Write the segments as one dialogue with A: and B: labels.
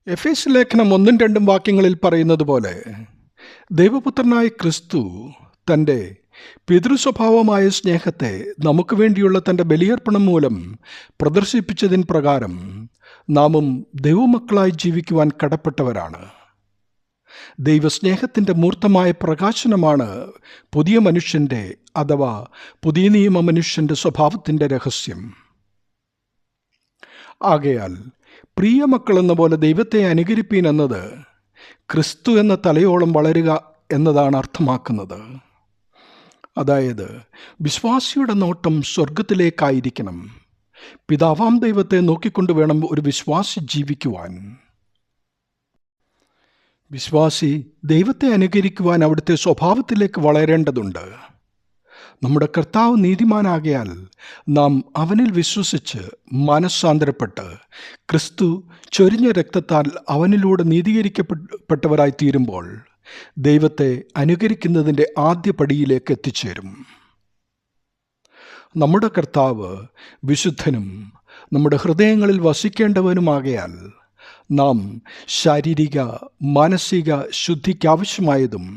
A: എഫേസ്യ ലേഖനം 1-2 വാക്യങ്ങളിൽ പറയുന്നത് പോലെ ദൈവപുത്രനായ ക്രിസ്തു തൻ്റെ പിതൃസ്വഭാവമായ സ്നേഹത്തെ നമുക്ക് വേണ്ടിയുള്ള തൻ്റെ ബലിയർപ്പണം മൂലം പ്രദർശിപ്പിച്ചതിൻ പ്രകാരം നാമും ദൈവമക്കളായി ജീവിക്കുവാൻ കടപ്പെട്ടവരാണ്. ദൈവസ്നേഹത്തിൻ്റെ മൂർത്തമായ പ്രകാശനമാണ് പുതിയ മനുഷ്യൻ്റെ അഥവാ പുതിയ നിയമ മനുഷ്യൻ്റെ സ്വഭാവത്തിൻ്റെ രഹസ്യം. ആകയാൽ പ്രിയ മക്കളെന്ന പോലെ ദൈവത്തെ അനുകരിപ്പീൻ എന്നത് ക്രിസ്തു എന്ന തലയോളം വളരുക എന്നതാണ് അർത്ഥമാക്കുന്നത്. അതായത് വിശ്വാസിയുടെ നോട്ടം സ്വർഗത്തിലേക്കായിരിക്കണം. പിതാവാം ദൈവത്തെ നോക്കിക്കൊണ്ട് വേണം ഒരു വിശ്വാസി ജീവിക്കുവാൻ. വിശ്വാസി ദൈവത്തെ അനുകരിക്കുവാൻ അവിടുത്തെ സ്വഭാവത്തിലേക്ക് വളരേണ്ടതുണ്ട്. നമ്മുടെ കർത്താവ് നീതിമാനാകയാൽ നാം അവനിൽ വിശ്വസിച്ച് മനസ്സാന്തരപ്പെട്ട് ക്രിസ്തു ചൊരിഞ്ഞ രക്തത്താൽ അവനിലൂടെ നീതീകരിക്കപ്പെട്ടവരായി തീരുമ്പോൾ ദൈവത്തെ അനുകരിക്കുന്നതിൻ്റെ ആദ്യ പടിയിലേക്ക് എത്തിച്ചേരും. നമ്മുടെ കർത്താവ് വിശുദ്ധനും നമ്മുടെ ഹൃദയങ്ങളിൽ വസിക്കേണ്ടവനുമാകയാൽ നാം ശാരീരിക മാനസിക ശുദ്ധിക്കാവശ്യമായതും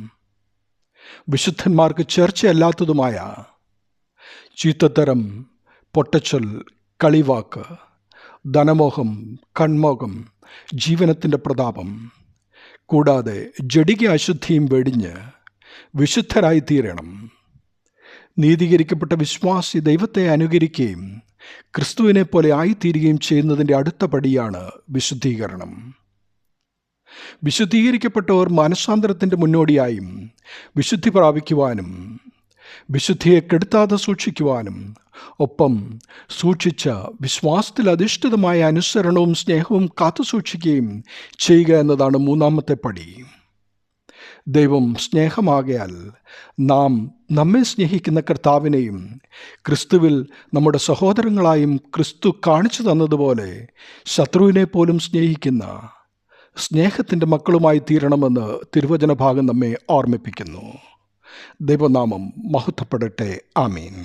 A: വിശുദ്ധന്മാർക്ക് ചേർച്ചയല്ലാത്തതുമായ ചീത്തത്തരം, പൊട്ടച്ചൊൽ, കളിവാക്ക്, ധനമോഹം, കൺമോഹം, ജീവനത്തിൻ്റെ പ്രതാപം കൂടാതെ ജഡിക അശുദ്ധിയും വെടിഞ്ഞ് വിശുദ്ധരായി തീരണം. നീതീകരിക്കപ്പെട്ട വിശ്വാസി ദൈവത്തെ അനുകരിക്കുകയും ക്രിസ്തുവിനെ പോലെ ആയിത്തീരുകയും ചെയ്യുന്നതിൻ്റെ അടുത്ത പടിയാണ് വിശുദ്ധീകരണം. വിശുദ്ധീകരിക്കപ്പെട്ടവർ മനസ്സാന്തരത്തിൻ്റെ മുന്നോടിയായും വിശുദ്ധി പ്രാപിക്കുവാനും വിശുദ്ധിയെ കെടുത്താതെ സൂക്ഷിക്കുവാനും ഒപ്പം സൂക്ഷിച്ച വിശ്വാസത്തിൽ അധിഷ്ഠിതമായ അനുസരണവും സ്നേഹവും കാത്തുസൂക്ഷിക്കുകയും ചെയ്യുക എന്നതാണ് മൂന്നാമത്തെ പടി. ദൈവം സ്നേഹമാകയാൽ നാം നമ്മെ സ്നേഹിക്കുന്ന കർത്താവിനെയും ക്രിസ്തുവിൽ നമ്മുടെ സഹോദരങ്ങളായും ക്രിസ്തു കാണിച്ചു തന്നതുപോലെ ശത്രുവിനെ പോലും സ്നേഹിക്കുന്ന സ്നേഹത്തിൻ്റെ മക്കളുമായി തീരണമെന്ന് തിരുവചന ഭാഗം നമ്മെ ഓർമ്മിപ്പിക്കുന്നു. ദൈവനാമം മഹത്വപ്പെടട്ടെ. ആമീൻ.